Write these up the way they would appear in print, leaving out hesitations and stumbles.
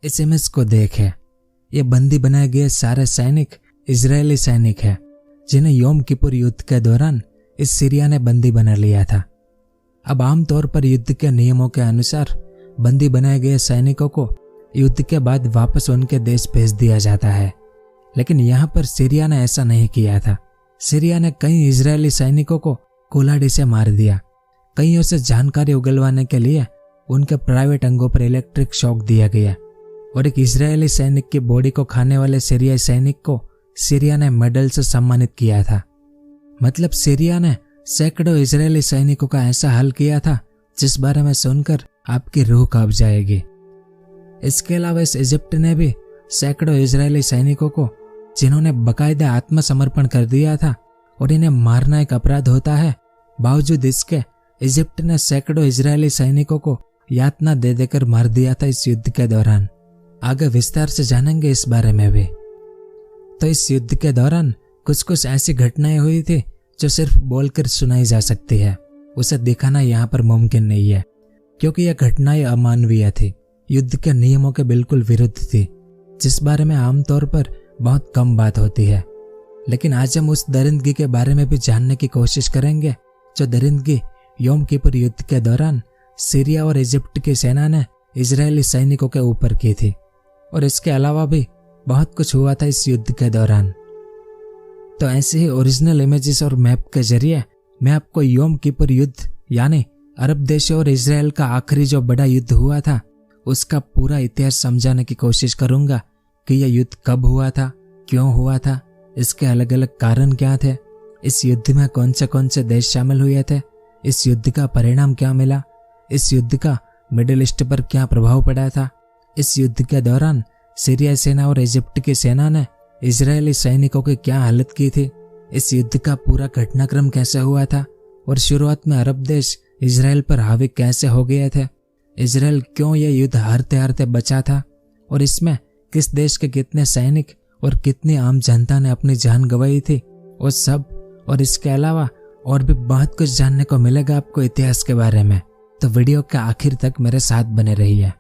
इस इमेज को देखें। ये बंदी बनाए गए सारे सैनिक इजरायली सैनिक हैं जिन्हें योम किपुर युद्ध के दौरान इस सीरिया ने बंदी बना लिया था। अब आमतौर पर युद्ध के नियमों के अनुसार बंदी बनाए गए सैनिकों को युद्ध के बाद वापस उनके देश भेज दिया जाता है, लेकिन यहाँ पर सीरिया ने ऐसा नहीं किया था। सीरिया ने कई इजरायली सैनिकों को कुल्हाड़ी से मार दिया। कईयों से जानकारी उगलवाने के लिए उनके प्राइवेट अंगों पर इलेक्ट्रिक शॉक दिया गया और एक इजरायली सैनिक की बॉडी को खाने वाले सीरियाई सैनिक को सीरिया ने मेडल से सम्मानित किया था। मतलब सीरिया ने सैकड़ों इजरायली सैनिकों का ऐसा हल किया था जिस बारे में सुनकर आपकी रूह कांप जाएगी। इसके अलावा इस इजिप्ट ने भी सैकड़ों इजरायली सैनिकों को, जिन्होंने बकायदा आत्मसमर्पण कर दिया था और इन्हें मारना एक अपराध होता है, बावजूद इसके इजिप्ट ने सैकड़ों इजरायली सैनिकों को यातना दे देकर मार दिया था इस युद्ध के दौरान। आगे विस्तार से जानेंगे इस बारे में भी। तो इस युद्ध के दौरान कुछ कुछ ऐसी घटनाएं हुई थी जो सिर्फ बोलकर सुनाई जा सकती है, उसे दिखाना यहाँ पर मुमकिन नहीं है, क्योंकि यह घटनाएं अमानवीय थी, युद्ध के नियमों के बिल्कुल विरुद्ध थी, जिस बारे में आमतौर पर बहुत कम बात होती है। लेकिन आज हम उस दरिंदगी के बारे में भी जानने की कोशिश करेंगे जो दरिंदगी योम किपुर युद्ध के दौरान सीरिया और इजिप्ट की सेना ने इजरायली सैनिकों के ऊपर की थी। और इसके अलावा भी बहुत कुछ हुआ था इस युद्ध के दौरान। तो ऐसे ही ओरिजिनल इमेजेस और मैप के जरिए मैं आपको योम किपुर युद्ध यानी अरब देशों और इजराइल का आखिरी जो बड़ा युद्ध हुआ था उसका पूरा इतिहास समझाने की कोशिश करूंगा कि यह युद्ध कब हुआ था, क्यों हुआ था, इसके अलग अलग कारण क्या थे, इस युद्ध में कौन से देश शामिल हुए थे, इस युद्ध का परिणाम क्या मिला, इस युद्ध का मिडिल ईस्ट पर क्या प्रभाव पड़ा था, इस युद्ध के दौरान सीरिया सेना और इजिप्ट की सेना ने इजरायली सैनिकों की क्या हालत की थी, इस युद्ध का पूरा घटनाक्रम कैसे हुआ था और शुरुआत में अरब देश इजराइल पर हावी कैसे हो गए थे, इजराइल क्यों यह युद्ध हारते हारते बचा था और इसमें किस देश के कितने सैनिक और कितनी आम जनता ने अपनी जान गंवाई थी, वो सब और इसके अलावा और भी बहुत कुछ जानने को मिलेगा आपको इतिहास के बारे में। तो वीडियो के आखिर तक मेरे साथ बने रहिए।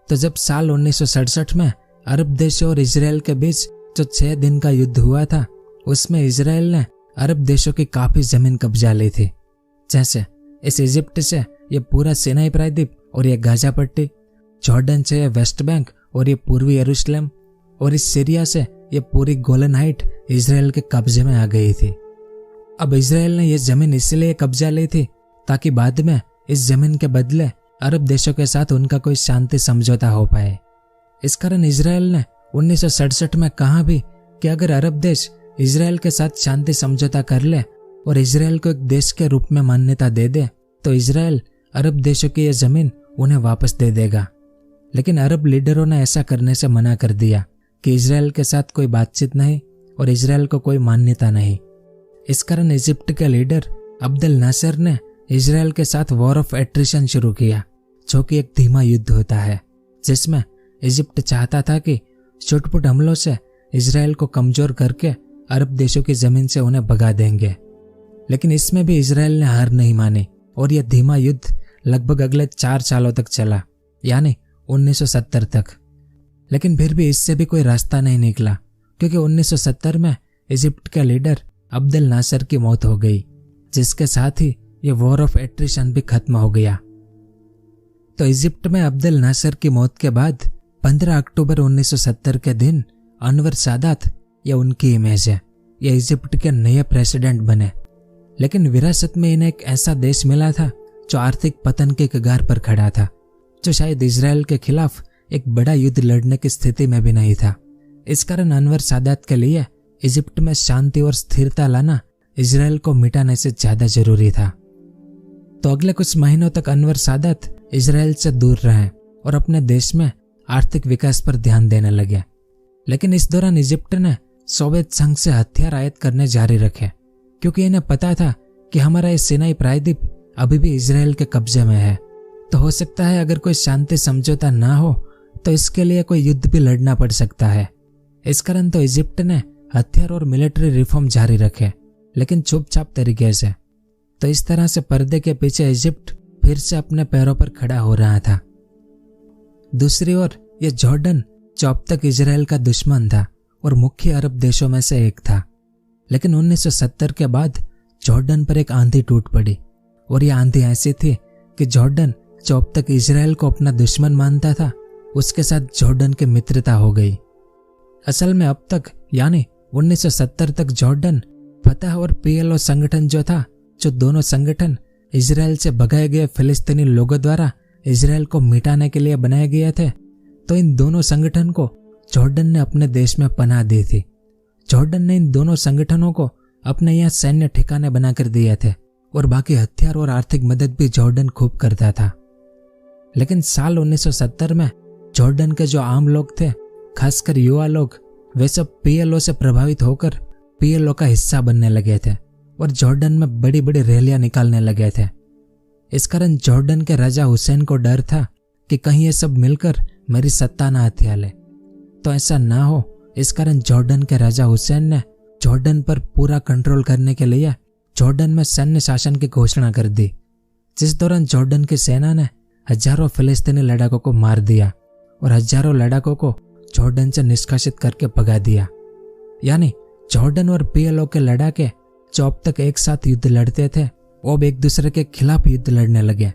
तो जब साल 1967 में अरब देशों और इजराइल के बीच जो 6 दिन का युद्ध हुआ था, उसमें इजराइल ने अरब देशों की काफी जमीन कब्जा ली थी, जैसे इस इजिप्ट से ये पूरा सिनाई प्रायद्वीप और ये गाजा पट्टी, जॉर्डन से ये वेस्ट बैंक और ये पूर्वी यरूशलेम, और इस सीरिया से ये पूरी गोलन हाइट इजराइल के कब्जे में आ गई थी। अब इजराइल ने यह जमीन इसलिए कब्जा ली थी ताकि बाद में इस जमीन के बदले अरब देशों के साथ उनका कोई शांति समझौता हो पाए। इस कारण इजराइल ने 1967 में कहा भी कि अगर अरब देश इजराइल के साथ शांति समझौता कर ले और इजराइल को एक देश के रूप में मान्यता दे दे तो इजराइल अरब देशों की यह जमीन उन्हें वापस दे देगा। लेकिन अरब लीडरों ने ऐसा करने से मना कर दिया कि इजराइल के साथ कोई बातचीत नहीं और इजराइल को कोई मान्यता नहीं। इस कारण इजिप्ट के लीडर अब्देल नासिर ने इजराइल के साथ वॉर ऑफ एट्रिशन शुरू किया, जो कि एक धीमा युद्ध होता है जिसमें इजिप्ट चाहता था कि छुटपुट हमलों से इजराइल को कमजोर करके अरब देशों की जमीन से उन्हें भगा देंगे। लेकिन इसमें भी इजराइल ने हार नहीं मानी और यह धीमा युद्ध लगभग अगले 4 सालों तक चला, यानी 1970 तक। लेकिन फिर भी इससे भी कोई रास्ता नहीं निकला, क्योंकि 1970 में इजिप्ट के लीडर अब्देल नासिर की मौत हो गई, जिसके साथ ही ये वॉर ऑफ एट्रिशन भी खत्म हो गया। तो इजिप्ट में अब्देल नासिर की मौत के बाद 15 अक्टूबर 1970 के दिन अनवर सादात, यह उनकी इमेज है, यह इजिप्ट के नए प्रेसिडेंट बने। लेकिन विरासत में इन्हें एक ऐसा देश मिला था जो आर्थिक पतन के कगार पर खड़ा था, जो शायद इजराइल के खिलाफ एक बड़ा युद्ध लड़ने की स्थिति में भी नहीं था। इस कारण अनवर सादात के लिए इजिप्ट में शांति और स्थिरता लाना इजराइल को मिटाने से ज्यादा जरूरी था। तो अगले कुछ महीनों तक अनवर सादात इजराइल से दूर रहे और अपने देश में आर्थिक विकास पर ध्यान देने लगे। लेकिन इस दौरान इजिप्ट ने सोवियत संघ से हथियार आयात करने जारी रखे, क्योंकि इन्हें पता था कि हमारा ये सिनाई प्रायद्वीप अभी भी इजराइल के कब्जे में है। तो हो सकता है अगर कोई शांति समझौता ना हो तो इसके लिए कोई युद्ध भी लड़ना पड़ सकता है। इस कारण तो इजिप्ट ने हथियार और मिलिट्री रिफॉर्म जारी रखे, लेकिन चुपचाप तरीके से। तो इस तरह से पर्दे के पीछे इजिप्ट फिर से अपने पैरों पर खड़ा हो रहा था। दूसरी ओर यह जॉर्डन जो अब तक इजराइल का दुश्मन था और मुख्य अरब देशों में से एक था, लेकिन 1970 के बाद जॉर्डन पर एक आंधी टूट पड़ी और यह आंधी ऐसी थी कि जॉर्डन जो अब तक इजराइल को अपना दुश्मन मानता था, उसके साथ जॉर्डन की मित्रता हो गई। असल में अब तक यानी 1970 तक जॉर्डन, फतह और PLO संगठन जो था, जो दोनों संगठन इजराइल से भगाए गए फिलिस्तीनी लोगों द्वारा इजराइल को मिटाने के लिए बनाए गए थे, तो इन दोनों संगठन को जॉर्डन ने अपने देश में पनाह दी थी। जॉर्डन ने इन दोनों संगठनों को अपने यहाँ सैन्य ठिकाने बनाकर दिए थे और बाकी हथियार और आर्थिक मदद भी जॉर्डन खूब करता था। लेकिन साल 1970 में जॉर्डन के जो आम लोग थे, खासकर युवा लोग, वे सब PLO से प्रभावित होकर PLO का हिस्सा बनने लगे थे और जॉर्डन में बड़ी बड़ी रैलियां निकालने लगे थे। इस कारण जॉर्डन के राजा हुसैन को डर था कि कहीं ये सब मिलकर मेरी सत्ता ना हथिया ले। तो ऐसा ना हो, इस कारण जॉर्डन के राजा हुसैन ने जॉर्डन पर पूरा कंट्रोल करने के लिए जॉर्डन में सैन्य शासन की घोषणा कर दी, जिस दौरान जॉर्डन की सेना ने हजारों फिलिस्तीनी लड़ाकों को मार दिया और हजारों लड़ाकों को जॉर्डन से निष्कासित करके भगा दिया। यानी जॉर्डन और PLO के लड़ाके जो अब तक एक साथ युद्ध लड़ते थे, वो अब एक दूसरे के खिलाफ युद्ध लड़ने लगे।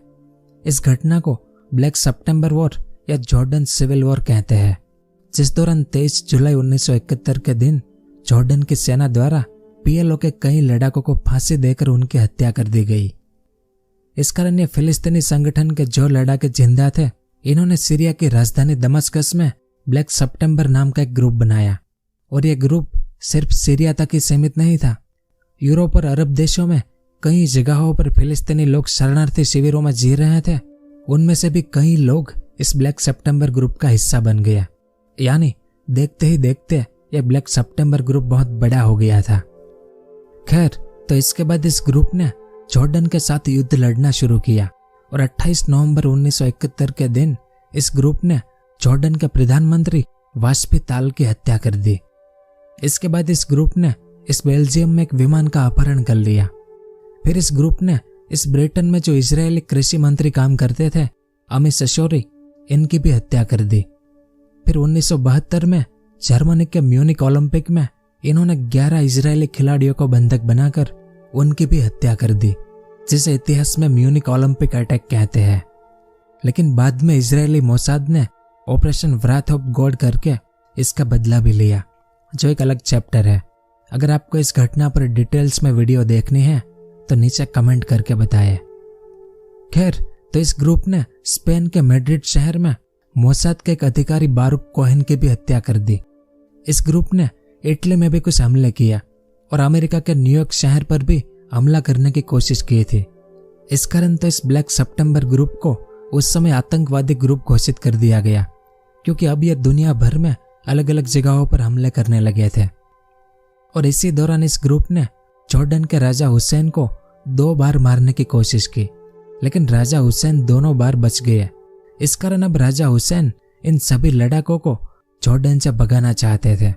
इस घटना को ब्लैक सितंबर वॉर या जॉर्डन सिविल वॉर कहते हैं, जिस दौरान 23 जुलाई 1971 के दिन जॉर्डन की सेना द्वारा PLO के कई लड़ाकों को फांसी देकर उनकी हत्या कर दी गई। इस कारण ये फिलिस्तीनी संगठन के जो लड़ाके जिंदा थे, इन्होंने सीरिया की राजधानी दमिश्क में ब्लैक सितंबर नाम का एक ग्रुप बनाया और यह ग्रुप सिर्फ सीरिया तक ही सीमित नहीं था। यूरोप और अरब देशों में कई जगहों पर फिलिस्तीनी लोग शरणार्थी शिविरों में जी रहे थे, उनमें से भी कई लोग इस ब्लैक सितंबर ग्रुप का हिस्सा बन गया। यानी देखते ही देखते यह ब्लैक सितंबर ग्रुप बहुत बड़ा हो गया था। खैर, तो इसके बाद इस ग्रुप ने जॉर्डन के साथ युद्ध लड़ना शुरू किया और 28 नवंबर 1971 के दिन इस ग्रुप ने जॉर्डन के प्रधानमंत्री वास्पी ताल की हत्या कर दी। इसके बाद इस ग्रुप ने इस बेल्जियम में एक विमान का अपहरण कर लिया। फिर इस ग्रुप ने इस ब्रिटेन में जो इजरायली कृषि मंत्री काम करते थे, अमी सशोरी, इनकी भी हत्या कर दी। फिर 1972 में जर्मनी के म्यूनिक ओलंपिक में इन्होंने 11 इजरायली खिलाड़ियों को बंधक बनाकर उनकी भी हत्या कर दी, जिसे इतिहास में म्यूनिक ओलंपिक अटैक कहते हैं। लेकिन बाद में इजरायली मोसाद ने ऑपरेशन व्राथ ऑफ गॉड करके इसका बदला भी लिया, जो एक अलग चैप्टर है। अगर आपको इस घटना पर डिटेल्स में वीडियो देखनी है तो नीचे कमेंट करके बताएं। खैर, तो इस ग्रुप ने स्पेन के मैड्रिड शहर में मोसाद के एक अधिकारी बारूक कोहेन की भी हत्या कर दी। इस ग्रुप ने इटली में भी कुछ हमले किया और अमेरिका के न्यूयॉर्क शहर पर भी हमला करने की कोशिश की थी। इस कारण तो इस ब्लैक सितंबर ग्रुप को उस समय आतंकवादी ग्रुप घोषित कर दिया गया, क्योंकि अब यह दुनिया भर में अलग अलग जगहों पर हमले करने लगे थे। और इसी दौरान इस ग्रुप ने जॉर्डन के राजा हुसैन को 2 बार मारने की कोशिश की, लेकिन राजा हुसैन दोनों बार बच गए। इस कारण अब राजा हुसैन इन सभी लड़ाकों को जॉर्डन से भगाना चाहते थे,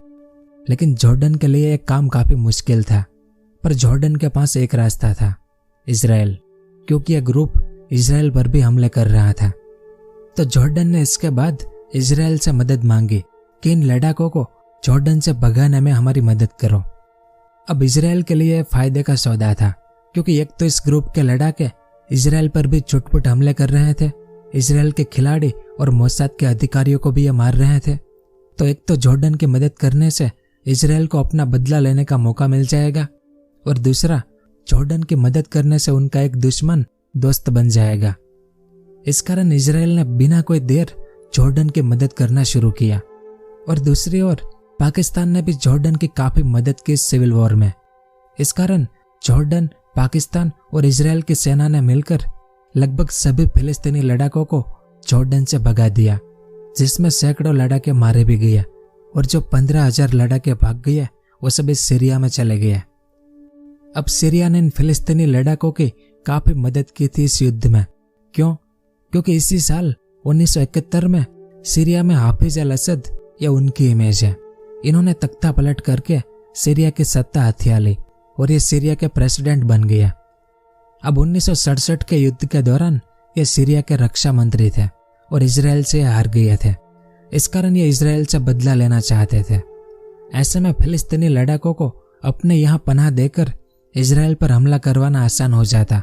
लेकिन जॉर्डन के लिए यह काम काफी मुश्किल था। पर जॉर्डन के पास एक रास्ता था, इजराइल, क्योंकि यह ग्रुप इजराइल पर भी हमले कर रहा था। तो जॉर्डन ने इसके बाद इजराइल से मदद मांगी कि इन लड़ाकों को जॉर्डन से भगाने में हमारी मदद करो। अब इजराइल के लिए फायदे का सौदा था, क्योंकि एक तो इस ग्रुप के लड़ाके इजराइल पर भी चुटपुट हमले कर रहे थे, इजराइल के खिलाड़ी और मोसाद के अधिकारियों को भी ये मार रहे थे। तो एक तो जॉर्डन की मदद करने से इजराइल को अपना बदला लेने का मौका मिल जाएगा, और दूसरा जॉर्डन की मदद करने से उनका एक दुश्मन दोस्त बन जाएगा। इस कारण इजराइल ने बिना कोई देर जॉर्डन की मदद करना शुरू किया। और दूसरी ओर पाकिस्तान ने भी जॉर्डन की काफी मदद की सिविल वॉर में। इस कारण जॉर्डन, पाकिस्तान और इजराइल की सेना ने मिलकर लगभग सभी फिलिस्तीनी लड़ाकों को जॉर्डन से भगा दिया, जिसमें सैकड़ों लड़ाके मारे भी गए, और जो 15,000 लड़ाके भाग गए वो सभी सीरिया में चले गए। अब सीरिया ने इन फिलिस्तीनी लड़ाकों की काफी मदद की थी इस युद्ध में। क्यों? क्योंकि इसी साल 1971 में सीरिया में हाफिज अल असद, या उनकी इमेज है, इन्होंने तख्ता पलट करके सीरिया की सत्ता हथिया ली और ये सीरिया के प्रेसिडेंट बन गया। अब 1967 के युद्ध के दौरान ये सीरिया के रक्षा मंत्री थे और इजराइल से हार गए थे। इस कारण ये इजराइल से बदला लेना चाहते थे। ऐसे में फिलिस्तीनी लड़ाकों को अपने यहाँ पनाह देकर इजराइल पर हमला करवाना आसान हो जाता।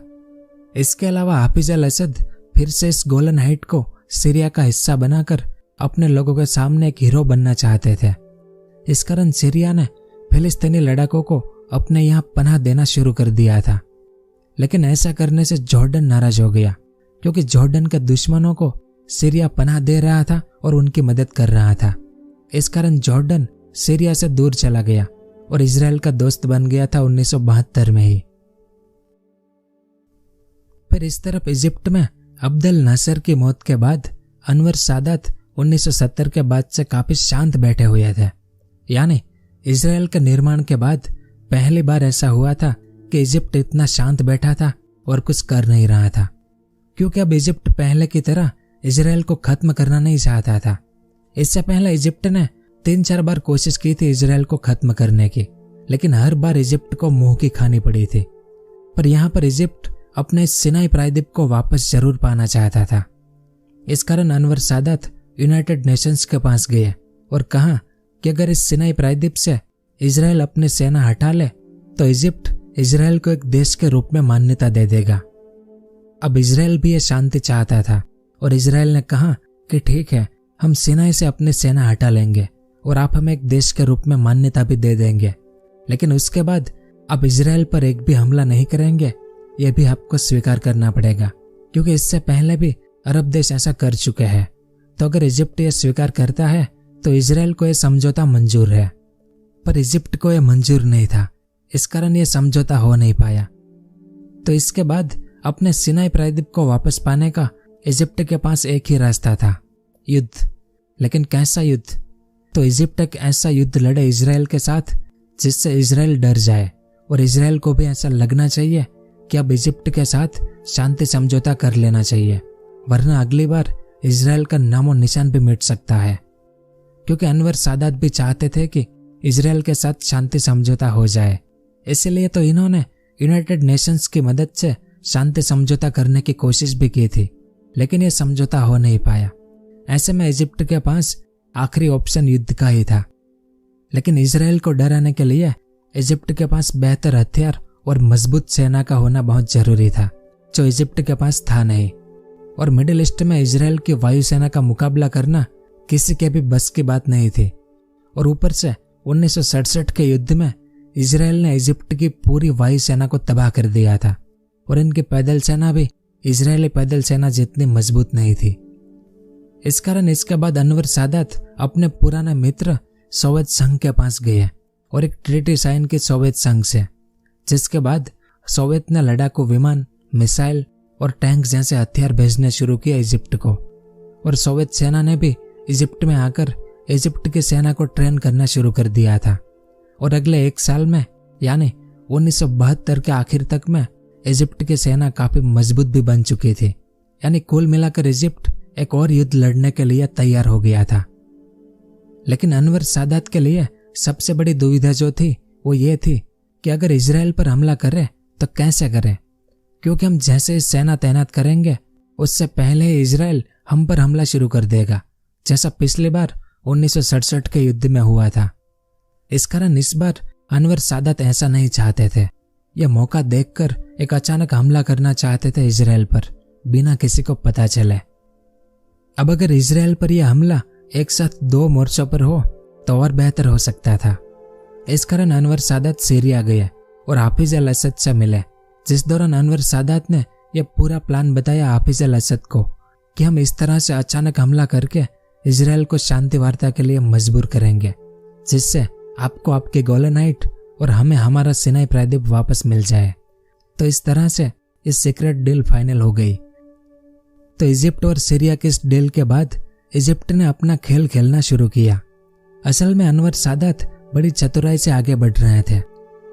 इसके अलावा हाफिज अल असद फिर से इस गोलन हाइट को सीरिया का हिस्सा बनाकर अपने लोगों के सामने एक हीरो बनना चाहते थे। इस कारण सीरिया ने फिलिस्तीनी लड़ाकों को अपने यहाँ पनाह देना शुरू कर दिया था। लेकिन ऐसा करने से जॉर्डन नाराज हो गया, क्योंकि जॉर्डन के दुश्मनों को सीरिया पनाह दे रहा था और उनकी मदद कर रहा था। इस कारण जॉर्डन सीरिया से दूर चला गया और इजराइल का दोस्त बन गया था 1972 में ही। फिर इस तरफ इजिप्ट में अब्देल नासिर की मौत के बाद अनवर सादात 1970 के बाद से काफी शांत बैठे हुए थे। यानी इजराइल के निर्माण के बाद पहली बार ऐसा हुआ था कि इजिप्ट इतना शांत बैठा था और कुछ कर नहीं रहा था, क्योंकि अब इजिप्ट पहले की तरह इजराइल को खत्म करना नहीं चाहता था। इससे पहले इजिप्ट ने 3-4 बार कोशिश की थी इजराइल को खत्म करने की, लेकिन हर बार इजिप्ट को मुंह की खानी पड़ी थी। पर यहाँ पर इजिप्ट अपने सिनाई प्रायद्वीप को वापस जरूर पाना चाहता था। इस कारण अनवर सादात यूनाइटेड नेशंस के पास गए और कहा कि अगर इस सिनाई प्रायद्वीप से इजराइल अपनी सेना हटा ले तो इजिप्ट इजराइल को एक देश के रूप में मान्यता दे देगा। अब इजराइल भी ये शांति चाहता था और इजराइल ने कहा कि ठीक है, हम सिनाई से अपनी सेना हटा लेंगे और आप हमें एक देश के रूप में मान्यता भी दे देंगे, लेकिन उसके बाद अब इजराइल पर एक भी हमला नहीं करेंगे। यह भी आपको स्वीकार करना पड़ेगा, क्योंकि इससे पहले भी अरब देश ऐसा कर चुके हैं। तो अगर इजिप्ट ये स्वीकार करता है तो इजराइल को यह समझौता मंजूर है। पर इजिप्ट को यह मंजूर नहीं था, इस कारण यह समझौता हो नहीं पाया। तो इसके बाद अपने सिनाई प्रायद्वीप को वापस पाने का इजिप्ट के पास एक ही रास्ता था, युद्ध। लेकिन कैसा युद्ध? तो इजिप्ट एक ऐसा युद्ध लड़े इजराइल के साथ जिससे इजराइल डर जाए और इजराइल को भी ऐसा लगना चाहिए कि अब इजिप्ट के साथ शांति समझौता कर लेना चाहिए, वरना अगली बार इजराइल का नामो निशान भी मिट सकता है। क्योंकि अनवर सादात भी चाहते थे कि इजराइल के साथ शांति समझौता हो जाए, इसलिए तो इन्होंने यूनाइटेड नेशंस की मदद से शांति समझौता करने की कोशिश भी की थी, लेकिन यह समझौता हो नहीं पाया। ऐसे में इजिप्ट के पास आखिरी ऑप्शन युद्ध का ही था। लेकिन इजराइल को डराने के लिए इजिप्ट के पास बेहतर हथियार और मजबूत सेना का होना बहुत जरूरी था, जो इजिप्ट के पास था नहीं। और मिडिल ईस्ट में इजराइल की वायुसेना का मुकाबला करना किसी के भी बस की बात नहीं थी। और ऊपर से 1967 के युद्ध में इजराइल ने इजिप्ट की पूरी वायुसेना को तबाह कर दिया था और इनकी पैदल सेना भी इजरायली पैदल सेना जितनी मजबूत नहीं थी। इस कारण इसके बाद अनवर सादात अपने पुराने मित्र सोवियत संघ के पास गए और एक ट्रीटी साइन की सोवियत संघ से, जिसके बाद सोवियत ने लड़ाकू विमान, मिसाइल और टैंक जैसे हथियार भेजने शुरू किए इजिप्ट को। और सोवियत सेना ने भी इजिप्ट में आकर इजिप्ट की सेना को ट्रेन करना शुरू कर दिया था। और अगले 1 साल में यानी 1972 के आखिर तक में इजिप्ट की सेना काफी मजबूत भी बन चुकी थी। यानी कुल मिलाकर इजिप्ट एक और युद्ध लड़ने के लिए तैयार हो गया था। लेकिन अनवर सादात के लिए सबसे बड़ी दुविधा जो थी वो ये थी कि अगर इजराइल पर हमला करे तो कैसे करें, क्योंकि हम जैसे ही सेना तैनात करेंगे उससे पहले ही इजराइल हम पर हमला शुरू कर देगा, जैसा पिछली बार 1967 के युद्ध में हुआ था। इस कारण इस बार अनवर सादात ऐसा नहीं चाहते थे। यह मौका देखकर एक अचानक हमला करना चाहते थे इजराइल पर, बिना किसी को पता चले। अब अगर इजराइल पर यह हमला एक साथ 2 मोर्चों पर हो तो और बेहतर हो सकता था। इस कारण अनवर सादात सीरिया गए और हाफिज अल असद से मिले, जिस दौरान अनवर सादात ने यह पूरा प्लान बताया हाफिज अल असद को कि हम इस तरह से अचानक हमला करके इजराइल को शांति वार्ता के लिए मजबूर करेंगे, जिससे आपको आपके गोलन हाइट और हमें हमारा सिनाई प्रायद्वीप वापस मिल जाए। तो इस तरह से इस सीक्रेट डील फाइनल हो गई। तो इजिप्ट और सीरिया के इस डील के बाद इजिप्ट ने अपना खेल खेलना शुरू किया। असल में अनवर सादात बड़ी चतुराई से आगे बढ़ रहे थे।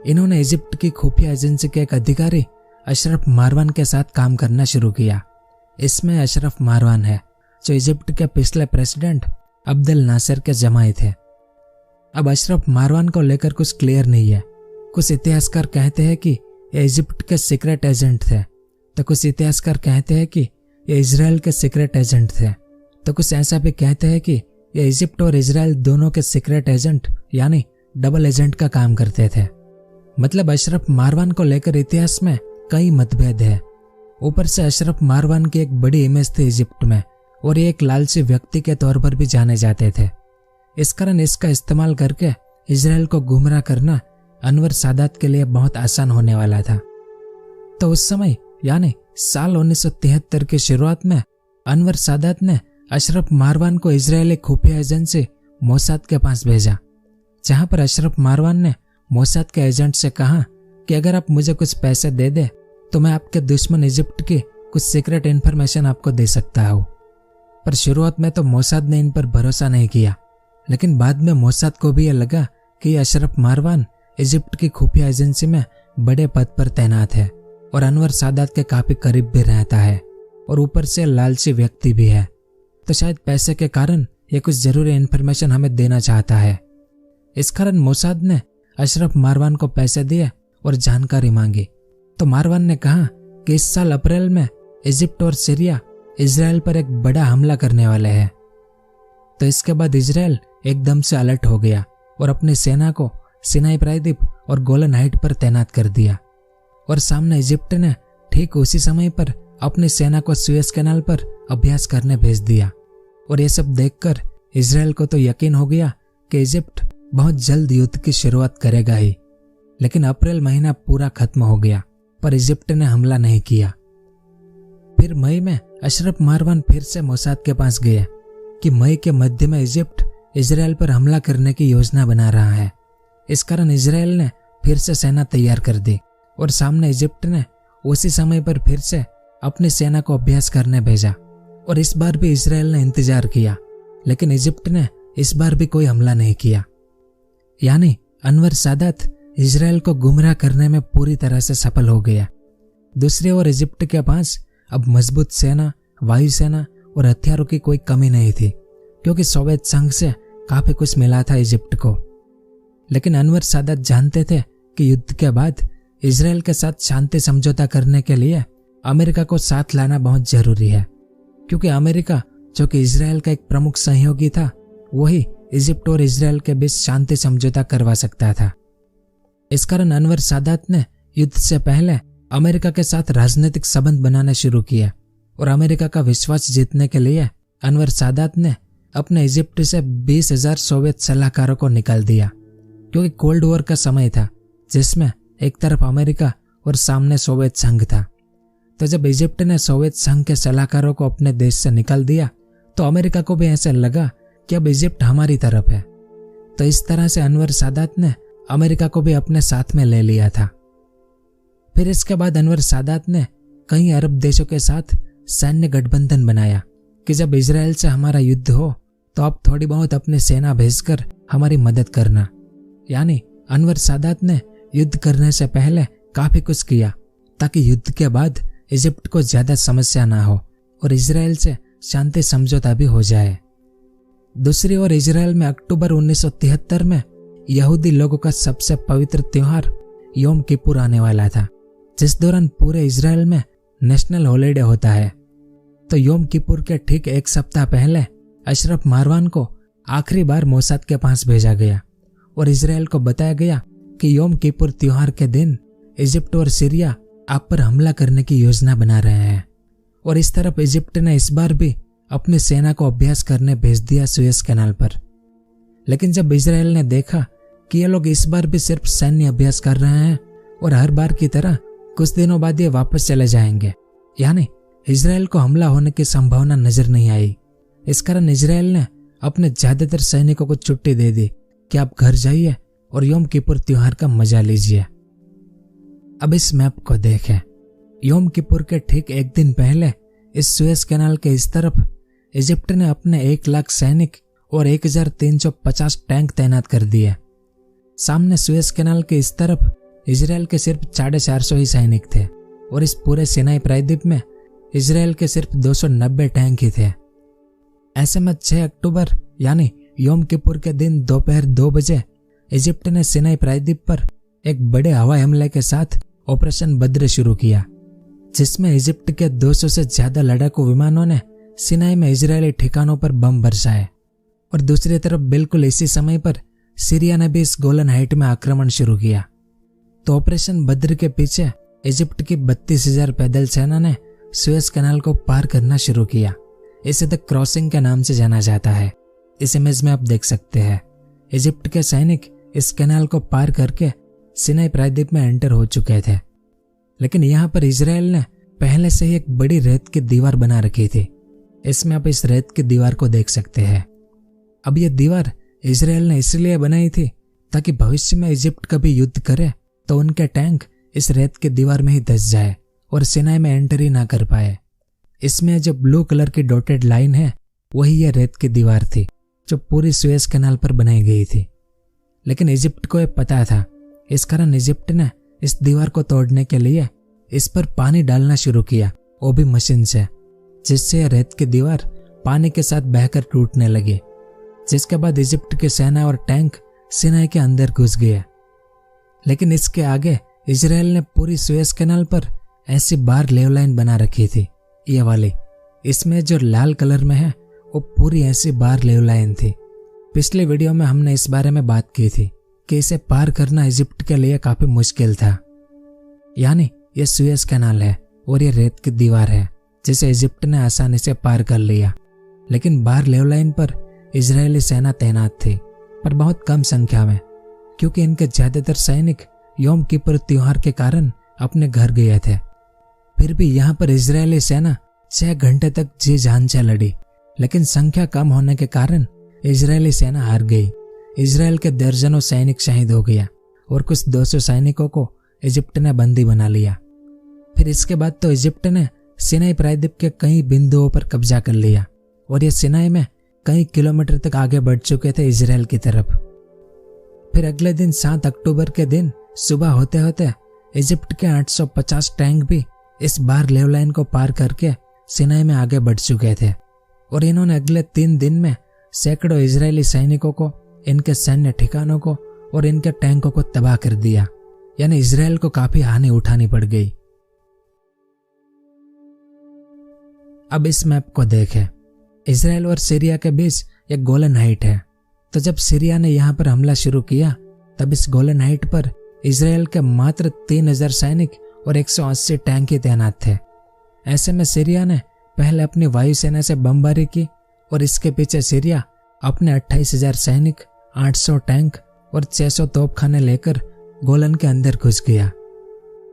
इन्होंने इजिप्ट की खुफिया एजेंसी के एक अधिकारी अशरफ मारवान के साथ काम करना शुरू किया। इसमें अशरफ मारवान है जो इजिप्ट के पिछले प्रेसिडेंट अब्देल नासिर के जमाई थे। अब अशरफ मारवान को लेकर कुछ क्लियर नहीं है। कुछ इतिहासकार कहते हैं कि ये इजिप्ट के सीक्रेट एजेंट थे तो कुछ इतिहासकार कहते हैं कि ये इजराइल के सीक्रेट एजेंट थे, तो कुछ ऐसा भी कहते हैं कि ये इजिप्ट और इजराइल दोनों के सीक्रेट एजेंट यानी डबल एजेंट का काम करते थे। मतलब अशरफ मारवान को लेकर इतिहास में कई मतभेद है। ऊपर से अशरफ मारवान की एक बड़ी इमेज थी इजिप्ट में और ये एक लालची व्यक्ति के तौर पर भी जाने जाते थे। इस कारण इसका इस्तेमाल करके इजराइल को गुमराह करना अनवर सादात के लिए बहुत आसान होने वाला था। तो उस समय यानी साल 1973 की शुरुआत में अनवर सादात ने अशरफ मारवान को इजरायली खुफिया एजेंसी मोसाद के पास भेजा, जहां पर अशरफ मारवान ने मोसाद के एजेंट से कहा कि अगर आप मुझे कुछ पैसे दे दे तो मैं आपके दुश्मन इजिप्ट की कुछ सीक्रेट इन्फॉर्मेशन आपको दे सकता हूँ। पर शुरुआत में तो मोसाद ने इन पर भरोसा नहीं किया, लेकिन बाद में मोसाद को भी यह लगा कि अशरफ मारवान इजिप्ट की खुफिया एजेंसी में बड़े पद पर तैनात है और अनवर सादात के काफी करीब भी रहता है और ऊपर से लालची व्यक्ति भी है, तो शायद पैसे के कारण ये कुछ जरूरी इन्फॉर्मेशन हमें देना चाहता है। इस कारण मोसाद ने अशरफ मारवान को पैसे दिए और जानकारी मांगी। तो मारवान ने कहा कि इस साल अप्रैल में इजिप्ट और सीरिया इजराइल पर एक बड़ा हमला करने वाले हैं। तो इसके बाद इजराइल एकदम से अलर्ट हो गया और अपनी सेना को सिनाई प्रायद्वीप और गोलन हाइट पर तैनात कर दिया और सामने इजिप्ट ने ठीक उसी समय पर अपनी सेना को सुएज कैनाल पर अभ्यास करने भेज दिया। और ये सब देखकर इजराइल को तो यकीन हो गया कि इजिप्ट बहुत जल्द युद्ध की शुरुआत करेगा ही। लेकिन अप्रैल महीना पूरा खत्म हो गया पर इजिप्ट ने हमला नहीं किया। फिर मई में अशरफ मारवान फिर से मोसाद के पास गए कि मई के मध्य में इजिप्ट इजराइल पर हमला करने की योजना बना रहा है। इस कारण इजराइल ने फिर से सेना तैयार कर दी और सामने इजिप्ट ने उसी समय पर फिर से अपनी सेना को अभ्यास करने भेजा। और इस बार भी इजराइल ने इंतजार किया, लेकिन इजिप्ट ने इस बार भी कोई हमला नहीं किया। यानी अनवर सादात इजराइल को गुमराह करने में पूरी तरह से सफल हो गया। दूसरी ओर इजिप्ट के पास अब मजबूत सेना, वायुसेना और हथियारों की कोई कमी नहीं थी, क्योंकि सोवियत संघ से काफी कुछ मिला था इजिप्ट को। लेकिन अनवर सादात जानते थे कि युद्ध के बाद इजराइल के साथ शांति समझौता करने के लिए अमेरिका को साथ लाना बहुत जरूरी है, क्योंकि अमेरिका जो कि इजराइल का एक प्रमुख सहयोगी था, वही इजिप्ट और इजराइल के बीच शांति समझौता करवा सकता था। इस कारण अनवर सादात ने युद्ध से पहले अमेरिका के साथ राजनीतिक संबंध बनाने शुरू किए और अमेरिका का विश्वास जीतने के लिए अनवर सादात ने अपने इजिप्ट से 20,000 सोवियत सलाहकारों को निकाल दिया, क्योंकि कोल्ड वॉर का समय था जिसमें एक तरफ अमेरिका और सामने सोवियत संघ था। तो जब इजिप्ट ने सोवियत संघ के सलाहकारों को अपने देश से निकाल दिया तो अमेरिका को भी ऐसा लगा कि अब इजिप्ट हमारी तरफ है। तो इस तरह से अनवर सादात ने अमेरिका को भी अपने साथ में ले लिया था। फिर इसके बाद अनवर सादात ने कई अरब देशों के साथ सैन्य गठबंधन बनाया कि जब इजराइल से हमारा युद्ध हो तो आप थोड़ी बहुत अपनी सेना भेजकर हमारी मदद करना। यानी अनवर सादात ने युद्ध करने से पहले काफी कुछ किया ताकि युद्ध के बाद इजिप्ट को ज्यादा समस्या ना हो और इजराइल से शांति समझौता भी हो जाए। दूसरी ओर इजराइल में अक्टूबर 1973 में यहूदी लोगों का सबसे पवित्र त्योहार योम किपुर आने वाला था, जिस दौरान पूरे इजराइल में नेशनल हॉलिडे होता है। तो योम किपुर के ठीक एक सप्ताह पहले अशरफ मारवान को आखिरी बार मोसाद के पास भेजा गया और इजराइल को बताया गया कि योम किपुर त्योहार के दिन इजिप्ट और सीरिया आप पर हमला करने की योजना बना रहे हैं। और इस तरफ इजिप्ट ने इस बार भी अपनी सेना को अभ्यास करने भेज दिया सुएज कैनाल पर। लेकिन जब इजराइल ने देखा कि ये लोग इस बार भी सिर्फ सैन्य अभ्यास कर रहे हैं और हर बार की तरह कुछ दिनों बाद ये वापस चले जाएंगे, यानी इजराइल को हमला होने की संभावना नजर नहीं आई। इस कारण इजराइल ने अपने ज्यादातर सैनिकों को छुट्टी दे दी कि आप घर जाइए और योम किपुर त्योहार का मजा लीजिए। अब इस मैप को देखें। योम किपुर के ठीक एक दिन पहले इस सुएज कैनाल के इस तरफ इजिप्ट ने अपने 1 लाख सैनिक और 1350 टैंक तैनात कर दिए। सामने सुएज कैनाल के इस तरफ इजराइल के सिर्फ 450 ही सैनिक थे और इस पूरे सिनाई प्रायद्वीप में इजराइल के सिर्फ 290 टैंक ही थे। ऐसे में 6 अक्टूबर यानी योम किपुर के दिन दोपहर 2 बजे इजिप्ट ने सिनाई प्रायद्वीप पर एक बड़े हवाई हमले के साथ ऑपरेशन बद्र शुरू किया, जिसमें इजिप्ट के 200 से ज्यादा लड़ाकू विमानों ने सिनाई में इजरायली ठिकानों पर बम बरसाए और दूसरी तरफ बिल्कुल इसी समय पर सीरिया ने भी इस गोलन हाइट में आक्रमण शुरू किया। तो ऑपरेशन बद्र के पीछे इजिप्ट की 32,000 पैदल सेना ने सुएज कैनाल को पार करना शुरू किया। इसे द क्रॉसिंग के नाम से जाना जाता है। इस इमेज में आप देख सकते हैं इजिप्ट के सैनिक इस कैनाल को पार करके सिनाई प्रायद्वीप में एंटर हो चुके थे। लेकिन यहाँ पर इजराइल ने पहले से ही एक बड़ी रेत की दीवार बना रखी थी। इसमें आप इस रेत की दीवार को देख सकते हैं। अब यह दीवार इजराइल ने इसलिए बनाई थी ताकि भविष्य में इजिप्ट कभी युद्ध करे तो उनके टैंक इस रेत की दीवार में ही धंस जाए और सिनाई में एंट्री ना कर पाए। इसमें जो ब्लू कलर की डॉटेड लाइन है वही यह रेत की दीवार थी जो पूरी सुएज कैनाल पर बनाई गई थी। लेकिन इजिप्ट को यह पता था, इस कारण इजिप्ट ने इस दीवार को तोड़ने के लिए इस पर पानी डालना शुरू किया, वो भी मशीन से, जिससे यह रेत की दीवार पानी के साथ बहकर टूटने लगी। जिसके बाद इजिप्ट की सेना और टैंक सिनाई के अंदर घुस गए। लेकिन इसके आगे इजराइल ने पूरी सुएज कैनाल पर ऐसी बार लेव लाइन बना रखी थी, ये वाली। इसमें जो लाल कलर में है वो पूरी ऐसी बार लेव लाइन थी। पिछले वीडियो में हमने इस बारे में बात की थी कि इसे पार करना इजिप्ट के लिए काफी मुश्किल था। यानी ये सुएज कैनाल है और ये रेत की दीवार है जिसे इजिप्ट ने आसानी से पार कर लिया। लेकिन बार लेव लाइन पर इजरायली सेना तैनात थी, पर बहुत कम संख्या में, क्योंकि इनके ज्यादातर सैनिक योम किपुर त्योहार के कारण अपने घर गए थे। फिर भी यहाँ पर इजरायली सेना 6 घंटे तक जी जान से लड़ी, लेकिन संख्या कम होने के कारण इजरायली सेना हार गई। इजराइल के दर्जनों सैनिक शहीद हो गया और कुछ 200 सैनिकों को इजिप्ट ने बंदी बना लिया। फिर इसके बाद तो इजिप्ट ने सिनाई प्रायद्वीप के कई बिंदुओं पर कब्जा कर लिया और ये सिनाई में कई किलोमीटर तक आगे बढ़ चुके थे इजराइल की तरफ। फिर अगले दिन 7 अक्टूबर के दिन सुबह होते होते इजिप्ट के 850 टैंक भी इस बार लेव लाइन को पार करके सिनाई में आगे बढ़ चुके थे और इन्होंने अगले 3 दिन में सैकड़ों इजरायली सैनिकों को, इनके सैन्य ठिकानों को और इनके टैंकों को तबाह कर दिया। यानी इजराइल को काफी हानि उठानी पड़ गई। अब इस मैप को देखें। इजराइल और सीरिया के बीच एक गोलन हाइट है। तो जब सीरिया ने यहाँ पर हमला शुरू किया तब इस गोलन हाइट पर इजराइल के मात्र 3,000 सैनिक और 180 टैंक ही तैनात थे। ऐसे में सीरिया ने पहले अपनी वायुसेना से बमबारी की और इसके पीछे सीरिया अपने 28,000 सैनिक, 800 टैंक और 600 तोपखाने लेकर गोलन के अंदर घुस गया।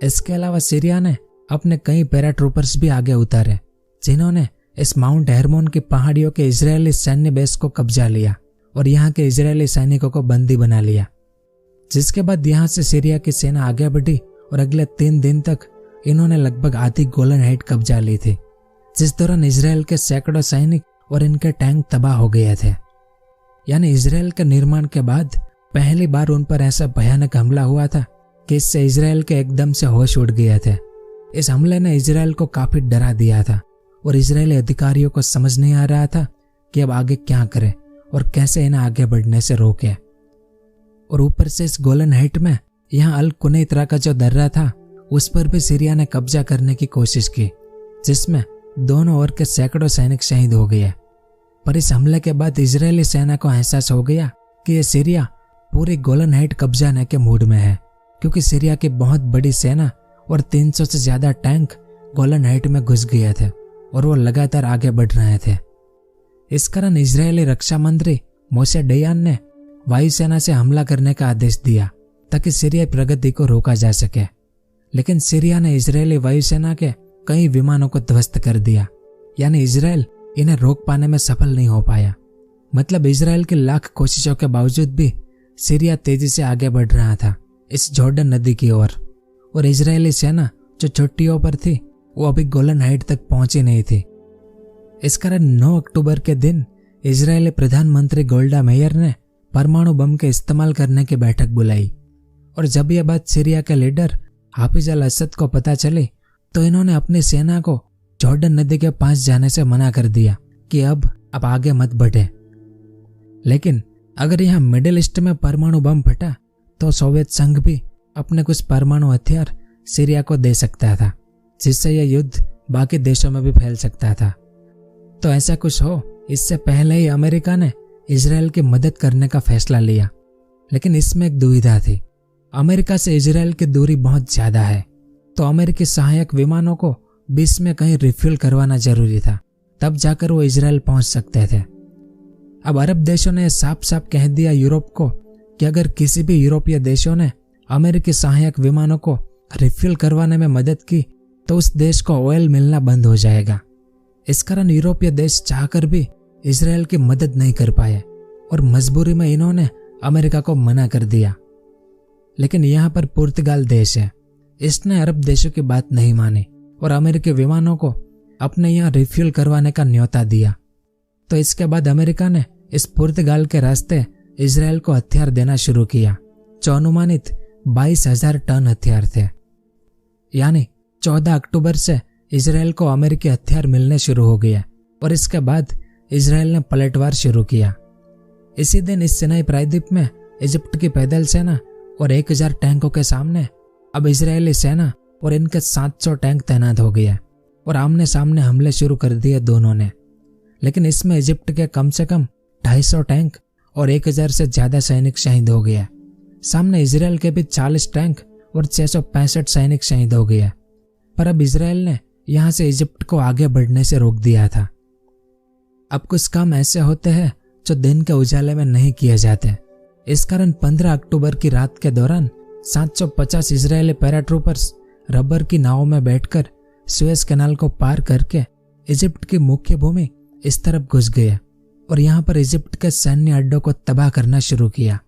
इसके अलावा सीरिया ने अपने कई पैराट्रूपर्स भी आगे उतारे, जिन्होंने इस माउंट हेरमोन की पहाड़ियों के इजरायली सैन्य बेस को कब्जा लिया और यहाँ के इजरायली सैनिकों को बंदी बना लिया। जिसके बाद यहाँ से सीरिया की सेना आगे बढ़ी और अगले 3 दिन तक इन्होंने लगभग आधी गोलन हाइट कब्जा ली थी, जिस दौरान इजराइल के सैकड़ों सैनिक और इनके टैंक तबाह हो गए थे। यानी इजराइल के निर्माण के बाद पहली बार उन पर ऐसा भयानक हमला हुआ था कि इससे इजराइल के एकदम से होश उड़ गए थे। इस हमले ने इजराइल को काफी डरा दिया था और इजरायली अधिकारियों को समझ नहीं आ रहा था कि अब आगे क्या करें और कैसे इन्हें आगे बढ़ने से रोके। और ऊपर से इस गोलन हाइट में यहाँ अल कुनैतरा का जो दर्रा था उस पर भी सीरिया ने कब्जा करने की कोशिश की, जिसमें दोनों ओर के सैकड़ों सैनिक शहीद हो गए। पर इस हमले के बाद इजरायली सेना को एहसास हो गया कि ये सीरिया पूरी गोलन हाइट कब्जाने के मूड में है, क्योंकि सीरिया की बहुत बड़ी सेना और 300 से ज्यादा टैंक गोलन हाइट में घुस गए थे और वो लगातार आगे बढ़ रहे थे। इस कारण इजरायली रक्षा मंत्री मोशे डयान ने वायुसेना से हमला करने का आदेश दिया ताकि सीरियाई प्रगति को रोका जा सके। लेकिन सीरिया ने इजरायली वायुसेना के कई विमानों को ध्वस्त कर दिया, यानी इजराइल इन्हें रोक पाने में सफल नहीं हो पाया। मतलब इजराइल की लाख कोशिशों के बावजूद भी सीरिया तेजी से आगे बढ़ रहा था इस जॉर्डन नदी की ओर, और इजरायली सेना जो चोटियों पर थी वो अभी गोलन हाइट तक पहुंची नहीं थी। इस कारण 9 अक्टूबर के दिन इजरायली प्रधानमंत्री गोल्डा मेयर ने परमाणु बम के इस्तेमाल करने की बैठक बुलाई, और जब यह बात सीरिया के लीडर हाफिज अल असद को पता चली तो इन्होंने अपनी सेना को जॉर्डन नदी के पास जाने से मना कर दिया कि अब आगे मत बढ़े। लेकिन अगर यहाँ मिडिल ईस्ट में परमाणु बम फटा तो सोवियत संघ भी अपने कुछ परमाणु हथियार सीरिया को दे सकता था, जिससे यह युद्ध बाकी देशों में भी फैल सकता था। तो ऐसा कुछ हो इससे पहले ही अमेरिका ने इजराइल की मदद करने का फैसला लिया, लेकिन इसमें एक दुविधा थी। अमेरिका से इजराइल की दूरी बहुत ज्यादा है, तो अमेरिकी सहायक विमानों को बीच में कहीं रिफ्यूल करवाना जरूरी था, तब जाकर वो इजराइल पहुंच सकते थे। अब अरब देशों ने साफ साफ कह दिया यूरोप को कि अगर किसी भी यूरोपीय देशों ने अमेरिकी सहायक विमानों को रिफ्यूल करवाने में मदद की तो उस देश को ऑयल मिलना बंद हो जाएगा। इस कारण यूरोपीय देश चाहकर भी इजराइल की मदद नहीं कर पाए और मजबूरी में इन्होंने अमेरिका को मना कर दिया। लेकिन यहाँ पर पुर्तगाल देश है, इसने अरब देशों की बात नहीं मानी और अमेरिकी विमानों को अपने यहाँ रिफ्यूल करवाने का न्योता दिया। तो इसके बाद अमेरिका ने इस पुर्तगाल के रास्ते इजराइल को हथियार देना शुरू किया, जो अनुमानित 22,000 टन हथियार थे। यानी 14 अक्टूबर से इजराइल को अमेरिकी हथियार मिलने शुरू हो गया और इसके बाद इजराइल ने पलटवार शुरू किया। इसी दिन इस सिनाई प्रायद्वीप में इजिप्ट की पैदल सेना और 1000 टैंकों के सामने अब इजरायली सेना और इनके 700 टैंक तैनात हो गए और आमने सामने हमले शुरू कर दिए दोनों ने। लेकिन इसमें इजिप्ट के कम से कम 250 टैंक और 1000 से ज्यादा सैनिक शहीद हो गए। सामने इजराइल के भी 40 टैंक और 665 सैनिक शहीद हो गए। पर अब इजराइल ने यहां से इजिप्ट को आगे बढ़ने से रोक दिया था। अब कुछ काम ऐसे होते हैं जो दिन के उजाले में नहीं किए जाते। इस कारण 15 अक्टूबर की रात के दौरान 750 इजरायली पैराट्रूपर्स रबर की नावों में बैठकर सुएज कैनाल को पार करके इजिप्ट की मुख्य भूमि इस तरफ घुस गए और यहाँ पर इजिप्ट के सैन्य अड्डों को तबाह करना शुरू किया।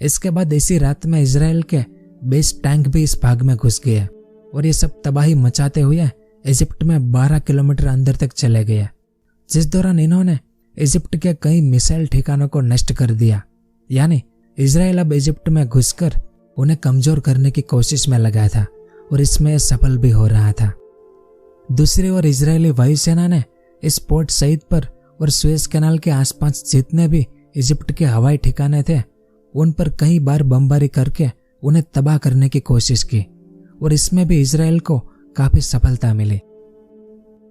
इसके बाद इसी रात में इजराइल के 20 टैंक भी इस भाग में घुस गए और ये सब तबाही मचाते हुए इजिप्ट में 12 किलोमीटर अंदर तक चले गए, जिस दौरान इन्होंने इजिप्ट के कई मिसाइल ठिकानों को नष्ट कर दिया। यानी इजराइल अब इजिप्ट में घुसकर उन्हें कमजोर करने की कोशिश में लगा था और इसमें सफल भी हो रहा था। दूसरी ओर इजरायली वायुसेना ने इस पोर्ट सईद पर और सुएज कैनाल के आसपास जितने भी इजिप्ट के हवाई ठिकाने थे उन पर कई बार बमबारी करके उन्हें तबाह करने की कोशिश की और इसमें भी इजराइल को काफी सफलता मिली।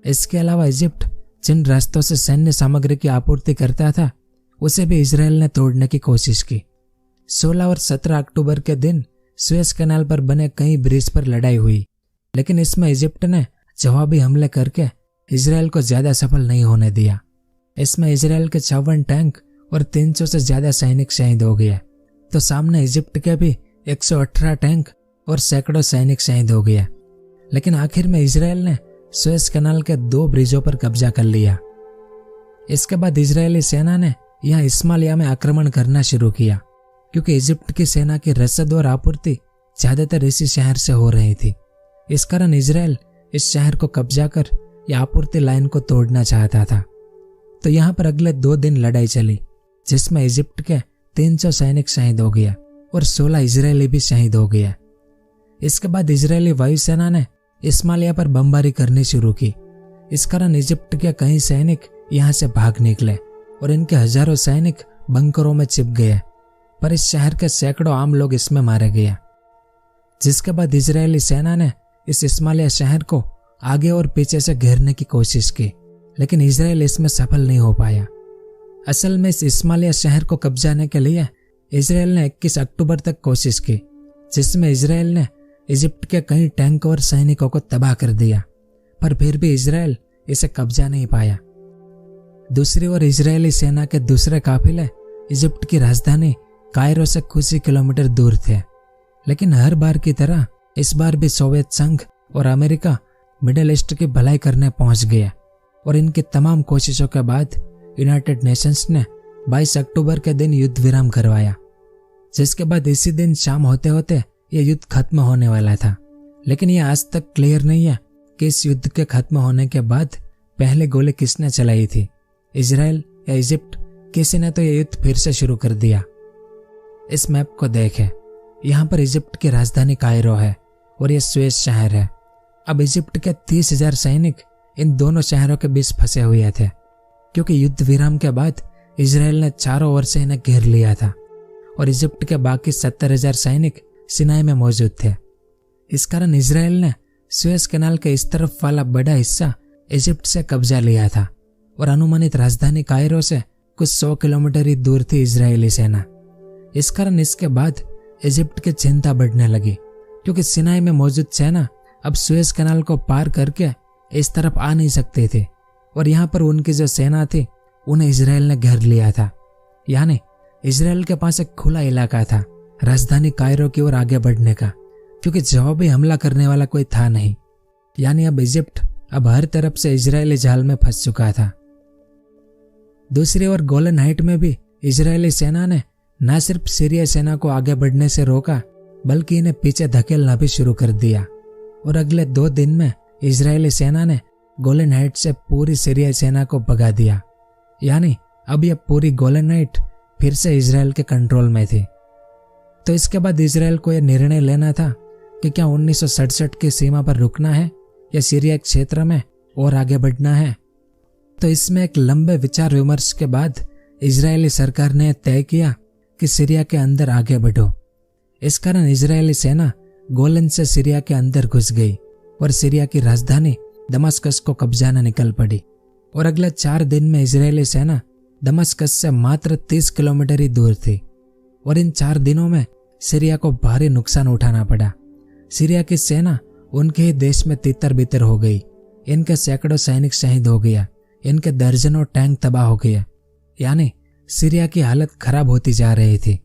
इसके अलावा इजिप्ट जिन रास्तों से सैन्य सामग्री की आपूर्ति करता था उसे भी इजराइल ने तोड़ने की कोशिश की। 16 और 17 अक्टूबर के दिन सुएज कैनाल पर बने कई ब्रिज पर लड़ाई हुई, लेकिन इसमें इजिप्ट ने जवाबी हमले करके इजराइल को ज्यादा सफल नहीं होने दिया। इसमें इजराइल के 56 टैंक और 300 से ज्यादा सैनिक शहीद हो गए, तो सामने इजिप्ट के भी 118 टैंक और सैकड़ों सैनिक शहीद हो गए। लेकिन आखिर में इजराइल ने सुएज कैनाल के 2 ब्रिजों पर कब्जा कर लिया। इसके बाद इजरायली सेना ने यहाँ इस्माइलिया में आक्रमण करना शुरू किया, क्योंकि इजिप्ट की सेना की रसद और आपूर्ति ज्यादातर इसी शहर से हो रही थी। इस कारण इजराइल इस शहर को कब्जा कर या आपूर्ति लाइन को तोड़ना चाहता था। तो यहाँ पर अगले 2 दिन लड़ाई चली, जिसमें इजिप्ट के 300 सैनिक शहीद हो गए और 16 इजरायली भी शहीद हो गए। इसके बाद इजरायली वायुसेना ने इस्माइलिया पर बमबारी करनी शुरू की। इस कारण इजिप्ट के कई सैनिक यहाँ से भाग निकले और इनके हजारों सैनिक बंकरों में छिप गए, पर इस शहर के सैकड़ों आम लोग इसमें मारे गए। जिसके बाद इजरायली सेना ने इस इस्माइलिया शहर को आगे और पीछे से घेरने की कोशिश की, लेकिन इजराइल इसमें सफल नहीं हो पाया। असल में इस इस्माइलिया शहर को कब्जाने के लिए इजराइल ने 21 अक्टूबर तक कोशिश की, जिसमें इजराइल ने इजिप्ट के कई टैंक और सैनिकों को तबाह कर दिया, पर फिर भी इजराइल इसे कब्जा नहीं पाया। दूसरी ओर इजरायली सेना के दूसरे काफिले इजिप्ट की राजधानी कायरो से कुछ ही किलोमीटर दूर थे, लेकिन हर बार की तरह इस बार भी सोवियत संघ और अमेरिका मिडिल ईस्ट की भलाई करने पहुंच गया और इनकी तमाम कोशिशों के बाद यूनाइटेड नेशंस ने 22 अक्टूबर के दिन युद्ध विराम करवाया, जिसके बाद इसी दिन शाम होते होते यह युद्ध खत्म होने वाला था। लेकिन यह आज तक क्लियर नहीं है कि इस युद्ध के खत्म होने के बाद पहले गोली किसने चलाई थी, इजराइल या इजिप्ट। किसी ने तो यह युद्ध फिर से शुरू कर दिया। इस मैप को देखें, यहाँ पर इजिप्ट की राजधानी कायरो है और यह सुएज शहर है। अब इजिप्ट के 30,000 सैनिक इन दोनों शहरों के बीच फंसे हुए थे, क्योंकि युद्ध विराम के बाद इजराइल ने चारों ओर से इन्हें घेर लिया था और इजिप्ट के बाकी 70,000 सैनिक सिनाई में मौजूद थे। इस कारण इजराइल ने सुएज कैनाल के इस तरफ वाला बड़ा हिस्सा इजिप्ट से कब्जा लिया था और अनुमानित राजधानी कायरो से कुछ 100 किलोमीटर ही दूर थी इजरायली सेना। इस कारण इसके बाद इजिप्ट की चिंता बढ़ने लगी, क्योंकि सिनाई में मौजूद सेना अब सुएज कैनाल को पार करके इस तरफ आ नहीं सकती थी और यहाँ पर उनकी जो सेना थी उन्हें इजराइल ने घेर लिया था। यानी इजराइल के पास एक खुला इलाका था राजधानी कायरो की ओर आगे बढ़ने का, क्योंकि जवाबी हमला करने वाला कोई था नहीं। यानी अब इजिप्ट अब हर तरफ से इजरायली जाल में फंस चुका था। दूसरी ओर गोलन हाइट में भी इजरायली सेना ने न सिर्फ सीरिया सेना को आगे बढ़ने से रोका, बल्कि इन्हें पीछे धकेलना भी शुरू कर दिया और अगले 2 दिन में इजरायली सेना ने गोलन हाइट से पूरी सीरिया सेना को भगा दिया। यानी अब यह पूरी गोलन हाइट फिर से इजराइल के कंट्रोल में थी। तो इसके बाद इजराइल को यह निर्णय लेना था कि क्या 1967 की सीमा पर रुकना है या सीरिया क्षेत्र में और आगे बढ़ना है। तो इसमें एक लंबे विचार विमर्श के बाद इजरायली सरकार ने तय किया कि सीरिया के अंदर आगे बढ़ो। इस कारण इजरायली सेना गोलन से सीरिया के अंदर घुस गई और सीरिया की राजधानी दमास्कस को कब्जाना निकल पड़ी और अगले 4 दिन में इजरायली सेना दमास्कस से मात्र 30 किलोमीटर ही दूर थी और इन 4 दिनों में सीरिया को भारी नुकसान उठाना पड़ा। सीरिया की सेना उनके ही देश में तितर बितर हो गई, इनके सैकड़ों सैनिक शहीद हो गया, इनके दर्जनों टैंक तबाह हो गए। यानी सीरिया की हालत खराब होती जा रही थी।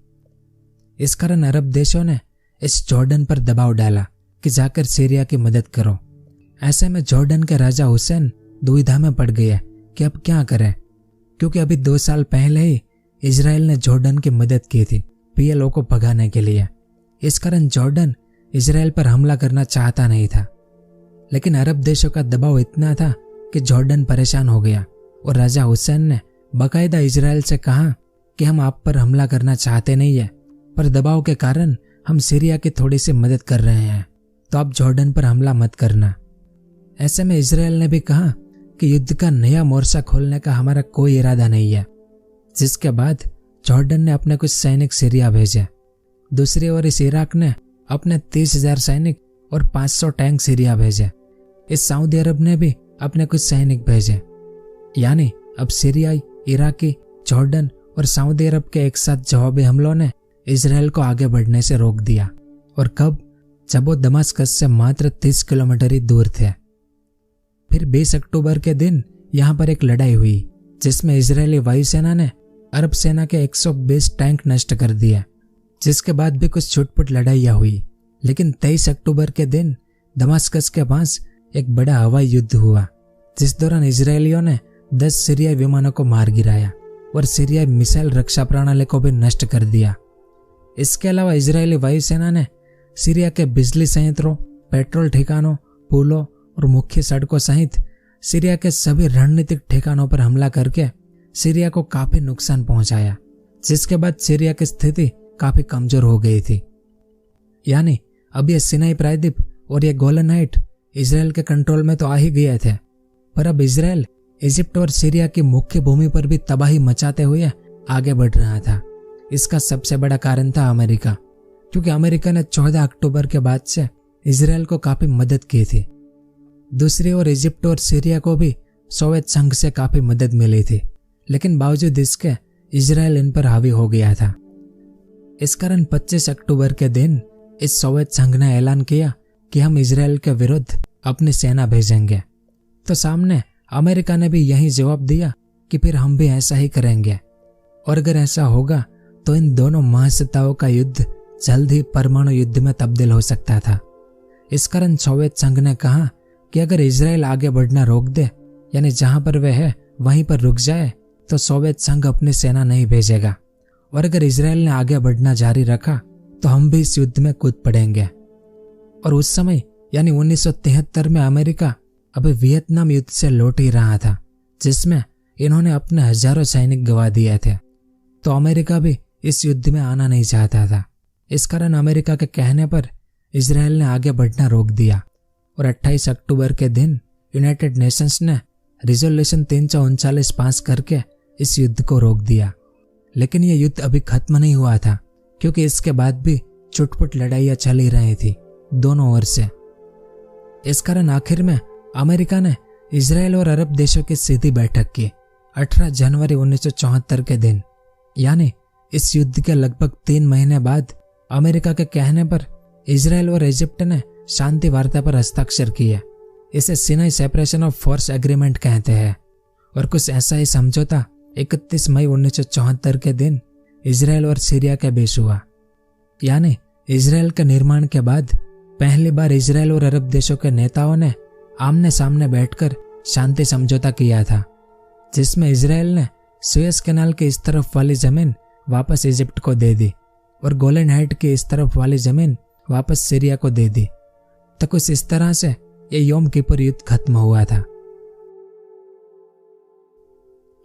इस कारण अरब देशों ने इस जॉर्डन पर दबाव डाला कि जाकर सीरिया की मदद करो। ऐसे में जॉर्डन के राजा हुसैन दुविधा में पड़ गए कि अब क्या करें, क्योंकि अभी 2 साल पहले ही इजराइल ने जॉर्डन की मदद की थी पीएलओ को भगाने के लिए। इस कारण जॉर्डन इजराइल पर हमला करना चाहता नहीं था, लेकिन अरब देशों का दबाव इतना था कि जॉर्डन परेशान हो गया और राजा हुसैन ने बाकायदा इजराइल से कहा कि हम आप पर हमला करना चाहते नहीं है, पर दबाव के कारण हम सीरिया की थोड़ी सी मदद कर रहे हैं, तो आप जॉर्डन पर हमला मत करना। ऐसे में इजराइल ने भी कहा कि युद्ध का नया मोर्चा खोलने का हमारा कोई इरादा नहीं है, जिसके बाद जॉर्डन ने अपने कुछ सैनिक सीरिया भेजे। दूसरी ओर इस इराक ने अपने 30,000 सैनिक और 500 टैंक सीरिया भेजे। इस सऊदी अरब ने भी अपने कुछ सैनिक भेजे। यानी अब सीरियाई, इराकी, जॉर्डन और सऊदी अरब के एक साथ जवाबी हमलों ने इजराइल को आगे बढ़ने से रोक दिया। और कब? जब वो दमास्कस से मात्र 30 किलोमीटर ही दूर थे। फिर 20 अक्टूबर के दिन यहाँ पर एक लड़ाई हुई, जिसमें इजरायली वायुसेना ने अरब सेना के 120 टैंक नष्ट कर दिए, जिसके बाद भी कुछ छुटपुट लड़ाइयाँ हुई। लेकिन 23 अक्टूबर के दिन दमास्कस के पास एक बड़ा हवाई युद्ध हुआ, जिस दौरान इजरायलियों ने 10 सीरियाई विमानों को मार गिराया और सीरियाई मिसाइल रक्षा प्रणाली को भी नष्ट कर दिया। इसके अलावा इजरायली वायुसेना ने सीरिया के बिजली संयंत्रों, पेट्रोल ठिकानों, पुलों और मुख्य सड़कों सहित सीरिया के सभी रणनीतिक ठिकानों पर हमला करके सीरिया को काफी नुकसान पहुंचाया, जिसके बाद सीरिया की स्थिति काफी कमजोर हो गई थी। यानी अब ये सिनाई प्रायद्वीप और ये गोलन हाइट इजराइल के कंट्रोल में तो आ ही गए थे, पर अब इजराइल इजिप्ट और सीरिया की मुख्य भूमि पर भी तबाही मचाते हुए आगे बढ़ रहा था। इसका सबसे बड़ा कारण था अमेरिका, क्योंकि अमेरिका ने 14 अक्टूबर के बाद से इजराइल को काफी मदद की थी। दूसरी ओर इजिप्ट और सीरिया को भी सोवियत संघ से काफी मदद मिली थी, लेकिन बावजूद इसके इजराइल इन पर हावी हो गया था। इस कारण 25 अक्टूबर के दिन इस सोवियत संघ ने ऐलान किया कि हम इजराइल के विरुद्ध अपनी सेना भेजेंगे। तो सामने अमेरिका ने भी यही जवाब दिया कि फिर हम भी ऐसा ही करेंगे, और अगर ऐसा होगा तो इन दोनों महासत्ताओं का युद्ध जल्द ही परमाणु युद्ध में तब्दील हो सकता था। इस कारण सोवियत संघ ने कहा कि अगर इजराइल आगे बढ़ना रोक दे, यानी जहां पर वह है वहीं पर रुक जाए, तो सोवियत संघ अपनी सेना नहीं भेजेगा, और अगर इजराइल ने आगे बढ़ना जारी रखा तो हम भी इस युद्ध में कूद पड़ेंगे। और उस समय यानी 1973 में अमेरिका अभी वियतनाम युद्ध से लौट ही रहा था, जिसमें इन्होंने अपने हजारों सैनिक गंवा दिए थे। तो अमेरिका भी इस युद्ध में आना नहीं चाहता था। इस कारण अमेरिका के कहने पर इजराइल ने आगे बढ़ना रोक दिया और 28 अक्टूबर के दिन यूनाइटेड नेशंस ने रिजोल्यूशन 339 पास करके इस युद्ध को रोक दिया। लेकिन यह युद्ध अभी खत्म नहीं हुआ था, क्योंकि इसके बाद भी छुटपुट लड़ाइयां चल ही रही थी दोनों ओर से। इस कारण आखिर में अमेरिका ने इजराइल और अरब देशों की सीधी बैठक की 18 जनवरी 1974 के दिन। यानी इस युद्ध के लगभग 3 महीने बाद अमेरिका के कहने पर इजराइल और इजिप्ट ने शांति वार्ता पर हस्ताक्षर किए। इसे Sinai separation of force agreement कहते हैं। और कुछ ऐसा ही समझौता 31 मई 1974 के दिन इजराइल और सीरिया के बीच हुआ। यानी इजराइल के निर्माण के बाद पहली बार इजराइल और अरब देशों के नेताओं ने आमने सामने बैठकर शांति समझौता किया था, जिसमें इजराइल ने सुएज कैनाल की इस तरफ वाली जमीन वापस इजिप्ट को दे दी और गोलन हाइट की इस तरफ वाली जमीन वापस सीरिया को दे दी। तो कुछ इस तरह से ये योम किपुर युद्ध खत्म हुआ था।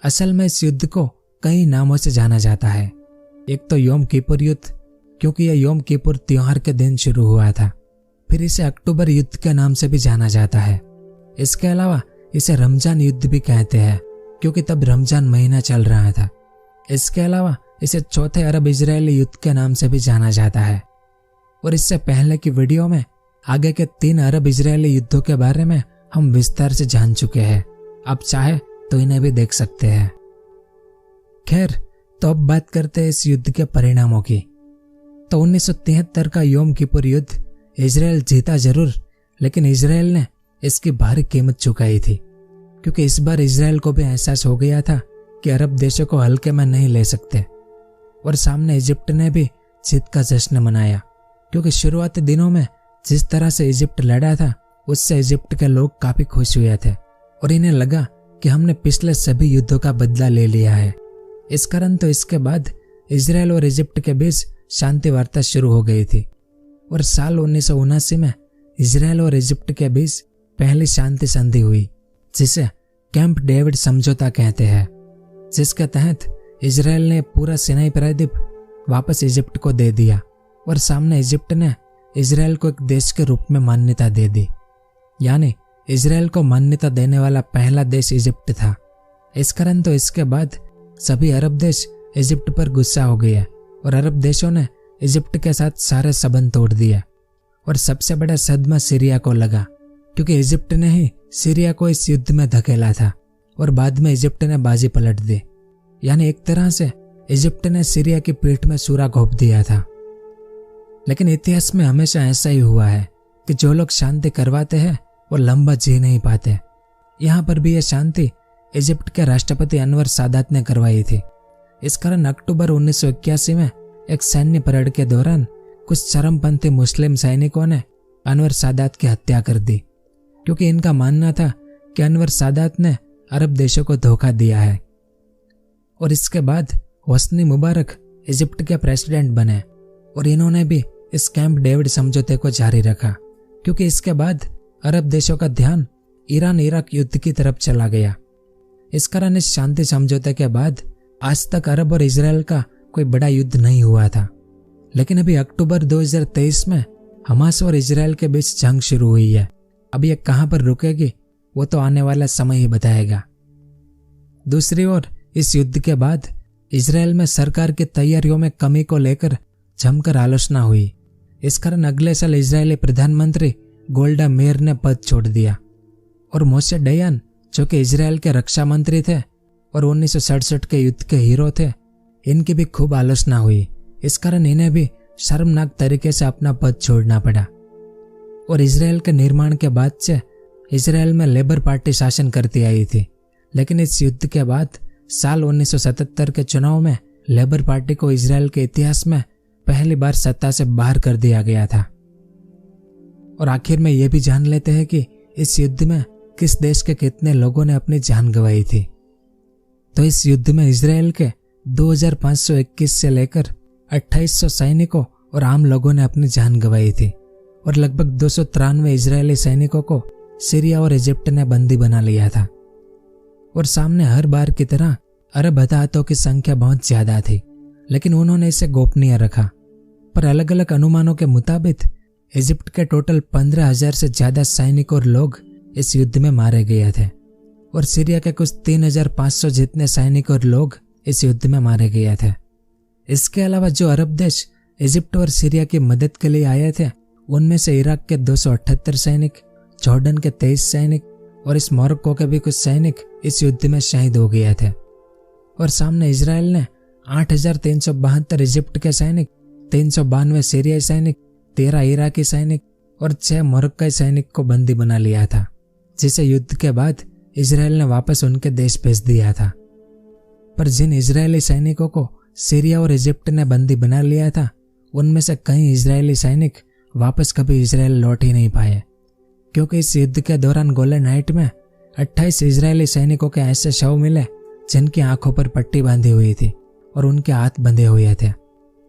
असल में इस युद्ध को कई नामों से जाना जाता है। एक तो योम किपुर युद्ध, क्योंकि यह योम किपुर त्योहार के दिन शुरू हुआ था। फिर इसे अक्टूबर युद्ध के नाम से भी जाना जाता है। इसके अलावा इसे रमजान युद्ध भी कहते हैं, क्योंकि तब रमजान महीना चल रहा था। इसके अलावा इसे चौथे अरब इजरायली युद्ध के नाम से भी जाना जाता है। और इससे पहले की वीडियो में आगे के 3 अरब इजरायली युद्धों के बारे में हम विस्तार से जान चुके हैं। आप चाहे तो इन्हें भी देख सकते हैं। खैर, तो अब बात करते हैं इस युद्ध के परिणामों की। तो 1973 का योम किपुर युद्ध इजराइल जीता जरूर, लेकिन इजराइल ने इसकी भारी कीमत चुकाई थी, क्योंकि इस बार इजराइल को भी एहसास हो गया था कि अरब देशों को हल्के में नहीं ले सकते। और सामने इजिप्ट ने भी जीत का जश्न मनाया, क्योंकि शुरुआती दिनों में जिस तरह से इजिप्ट लड़ा था उससे इजिप्ट के लोग काफी खुश हुए थे और इन्हें लगा कि हमने पिछले सभी युद्धों का बदला ले लिया है। इस कारण तो इसके बाद इजराइल और इजिप्ट के बीच शांति वार्ता शुरू हो गई थी और साल 1979 में इजराइल और इजिप्ट के बीच पहली शांति संधि हुई, जिसे कैंप डेविड समझौता कहते हैं, जिसके तहत इजराइल ने पूरा सिनाई प्रायद्वीप वापस इजिप्ट को दे दिया और सामने इजिप्ट ने इजराइल को एक देश के रूप में मान्यता दे दी। यानी इजराइल को मान्यता देने वाला पहला देश इजिप्ट था। इस कारण तो इसके बाद सभी अरब देश इजिप्ट पर गुस्सा हो गए और अरब देशों ने इजिप्ट के साथ सारे संबंध तोड़ दिए। और सबसे बड़ा सदमा सीरिया को लगा, क्योंकि इजिप्ट ने ही सीरिया को इस युद्ध में धकेला था और बाद में इजिप्ट ने बाजी पलट दी। यानी एक तरह से इजिप्ट ने सीरिया की पीठ में सूरा घोंप दिया था। लेकिन इतिहास में हमेशा ऐसा ही हुआ है कि जो लोग शांति करवाते हैं वो लंबा जी नहीं पाते। यहाँ पर भी यह शांति इजिप्ट के राष्ट्रपति अनवर सादात ने करवाई थी। इस कारण अक्टूबर 1981 में एक सैन्य परेड के दौरान कुछ चरमपंथी मुस्लिम सैनिकों ने अनवर सादात की हत्या कर दी, क्योंकि इनका मानना था कि अनवर सादात ने अरब देशों को धोखा दिया है। और इसके बाद होस्नी मुबारक इजिप्ट के प्रेसिडेंट बने और इन्होंने भी इस कैंप डेविड समझौते को जारी रखा, क्योंकि इसके बाद अरब देशों का ध्यान ईरान इराक युद्ध की तरफ चला गया। इस कारण इस शांति समझौते के बाद आज तक अरब और इजराइल का कोई बड़ा युद्ध नहीं हुआ था। लेकिन अभी अक्टूबर 2023 में हमास और इजराइल के बीच जंग शुरू हुई है। अब यह कहां पर रुकेगी वो तो आने वाला समय ही बताएगा। दूसरी ओर इस युद्ध के बाद इजराइल में सरकार की तैयारियों में कमी को लेकर जमकर आलोचना हुई। इस कारण अगले साल इजरायली प्रधानमंत्री गोल्डा मेयर ने पद छोड़ दिया और मोशे डयान, जो कि इजराइल के रक्षा मंत्री थे और 1967 के युद्ध के हीरो थे, इनकी भी खूब आलोचना हुई। इस कारण इन्हें भी शर्मनाक तरीके से अपना पद छोड़ना पड़ा। और इजराइल के निर्माण के बाद से इजराइल में लेबर पार्टी शासन करती आई थी, लेकिन इस युद्ध के बाद साल 1977 के चुनाव में लेबर पार्टी को इजराइल के इतिहास में पहली बार सत्ता से बाहर कर दिया गया था। और आखिर में ये भी जान लेते हैं कि इस युद्ध में किस देश के कितने लोगों ने अपनी जान गंवाई थी। तो इस युद्ध में इजराइल के 2521 से लेकर 2800 सैनिकों और आम लोगों ने अपनी जान गंवाई थी और लगभग 293 इजरायली सैनिकों को सीरिया और इजिप्ट ने बंदी बना लिया था। और सामने हर बार की तरह अरब हताहतों की संख्या बहुत ज्यादा थी, लेकिन उन्होंने इसे गोपनीय रखा। पर अलग अलग अनुमानों के मुताबिक इजिप्ट के टोटल 15,000 से ज्यादा सैनिक और लोग इस युद्ध में मारे गए थे और सीरिया के कुछ 3,500 जितने सैनिक और लोग इस युद्ध में मारे गए थे। इसके अलावा जो अरब देश इजिप्ट और सीरिया की मदद के लिए आए थे, उनमें से इराक के 278 सैनिक, जॉर्डन के 23 सैनिक और इस मोरक्को के भी कुछ सैनिक इस युद्ध में शहीद हो गए थे। और सामने इजराइल ने 8,372 इजिप्ट के सैनिक, 392 सीरियाई सैनिक, 13 इराकी सैनिक और 6 मोरक्काई सैनिक को बंदी बना लिया था, जिसे युद्ध के बाद इजराइल ने वापस उनके देश भेज दिया था। पर जिन इजरायली सैनिकों को सीरिया और इजिप्ट ने बंदी बना लिया था, उनमें से कई इजरायली सैनिक वापस कभी इजराइल लौट ही नहीं पाए, क्योंकि इस युद्ध के दौरान गोलन हाइट में 28 इजरायली सैनिकों के ऐसे शव मिले जिनकी आंखों पर पट्टी बांधी हुई थी और उनके हाथ बंधे हुए थे,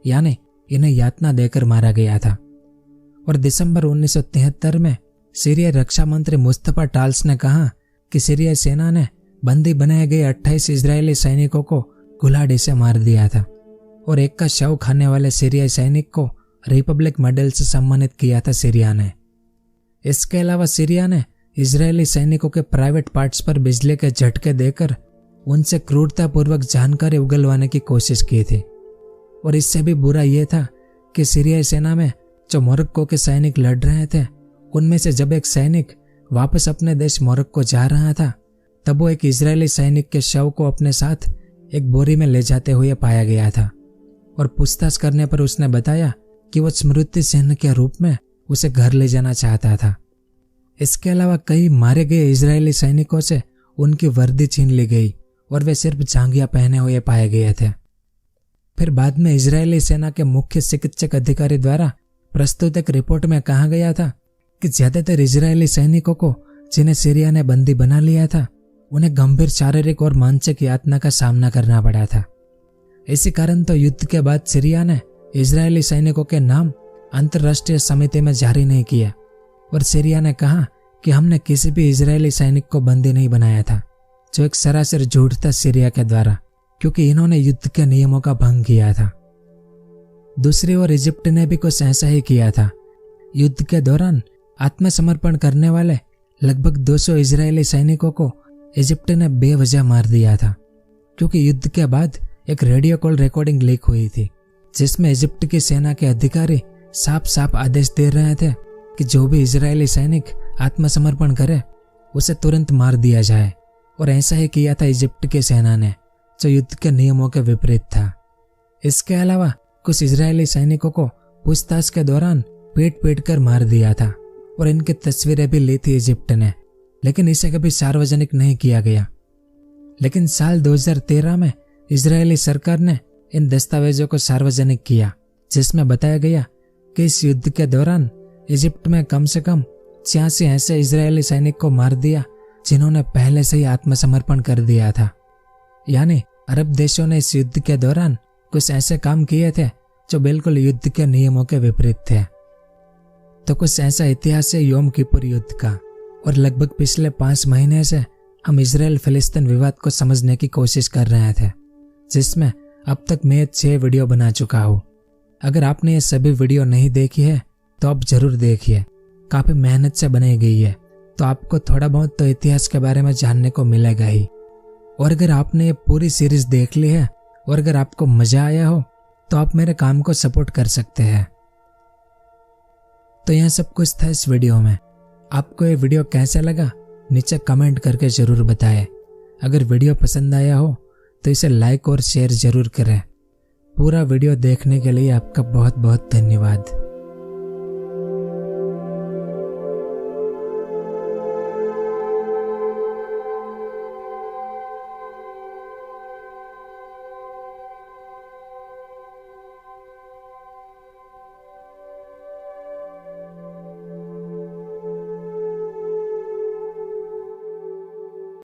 यानी इन्हें यातना देकर मारा गया था। और दिसंबर 1973 में सीरिया रक्षा मंत्री मुस्तफा टाल्स ने कहा कि सीरियाई सेना ने बंदी बनाए गए 28 इजरायली सैनिकों को कुल्हाड़ी से मार दिया था और एक का शव खाने वाले सीरियाई सैनिक को रिपब्लिक मेडल से सम्मानित किया था सीरिया ने। इसके अलावा सीरिया ने इजरायली सैनिकों के प्राइवेट पार्ट्स पर बिजली के झटके देकर उनसे क्रूरतापूर्वक जानकारी उगलवाने की कोशिश की थी। और इससे भी बुरा यह था कि सीरियाई सेना में जो मोरक्को के सैनिक लड़ रहे थे, उनमें से जब एक सैनिक वापस अपने देश मोरक्को जा रहा था, तब वो एक इजरायली सैनिक के शव को अपने साथ एक बोरी में ले जाते हुए पाया गया था। और पूछताछ करने पर उसने बताया कि वो स्मृति चिन्ह के रूप में उसे घर ले जाना चाहता था। इसके अलावा कई मारे गए इजरायली सैनिकों से उनकी वर्दी छीन ली गई और वे सिर्फ जांघिया पहने हुए पाए गए थे। फिर बाद में इजरायली सेना के मुख्य चिकित्सक अधिकारी द्वारा प्रस्तुत एक रिपोर्ट में कहा गया था कि ज्यादातर इजरायली सैनिकों को जिन्हें सीरिया ने बंदी बना लिया था, उन्हें गंभीर शारीरिक और मानसिक यातना का सामना करना पड़ा था। इसी कारण तो युद्ध के बाद सीरिया ने इजरायली सैनिकों के नाम अंतर्राष्ट्रीय समिति में जारी नहीं किया और सीरिया ने कहा कि हमने किसी भी इजरायली सैनिक को बंदी नहीं बनाया था, जो एक सरासर झूठ था सीरिया के द्वारा, क्योंकि इन्होंने युद्ध के नियमों का भंग किया था। दूसरी ओर इजिप्ट ने भी कुछ ऐसा ही किया था। युद्ध के दौरान आत्मसमर्पण करने वाले लगभग 200 इजरायली सैनिकों को इजिप्ट ने बेवजह मार दिया था, क्योंकि युद्ध के बाद एक रेडियो कॉल रिकॉर्डिंग लीक हुई थी, जिसमें इजिप्ट की सेना के अधिकारी साफ साफ आदेश दे रहे थे कि जो भी इजरायली सैनिक आत्मसमर्पण करे उसे तुरंत मार दिया जाए। और ऐसा ही किया था इजिप्ट की सेना ने, जो युद्ध के नियमों के विपरीत था। इसके अलावा कुछ इजरायली सैनिकों को पूछताछ के दौरान पीट पीट कर मार दिया था और इनकी तस्वीरें भी ली थी इजिप्ट ने, लेकिन इसे कभी सार्वजनिक नहीं किया गया। लेकिन साल 2013 में इजरायली सरकार ने इन दस्तावेजों को सार्वजनिक किया, जिसमें बताया गया कि इस युद्ध के दौरान इजिप्ट में कम से कम 86 ऐसे इजरायली सैनिक को मार दिया जिन्होंने पहले से ही आत्मसमर्पण कर दिया था। यानी अरब देशों ने इस युद्ध के दौरान कुछ ऐसे काम किए थे जो बिल्कुल युद्ध के नियमों के विपरीत थे। तो कुछ ऐसा इतिहास है योम किपुर युद्ध का। और लगभग पिछले 5 महीने से हम इजराइल फिलिस्तीन विवाद को समझने की कोशिश कर रहे थे, जिसमें अब तक मैं 6 वीडियो बना चुका हूँ। अगर आपने ये सभी वीडियो नहीं देखी है तो आप जरूर देखिए, काफी मेहनत से बनाई गई है, तो आपको थोड़ा बहुत तो इतिहास के बारे में जानने को मिलेगा ही। और अगर आपने ये पूरी सीरीज देख ली है और अगर आपको मजा आया हो तो आप मेरे काम को सपोर्ट कर सकते हैं। तो यह सब कुछ था इस वीडियो में। आपको ये वीडियो कैसा लगा नीचे कमेंट करके जरूर बताएं। अगर वीडियो पसंद आया हो तो इसे लाइक और शेयर जरूर करें। पूरा वीडियो देखने के लिए आपका बहुत बहुत धन्यवाद।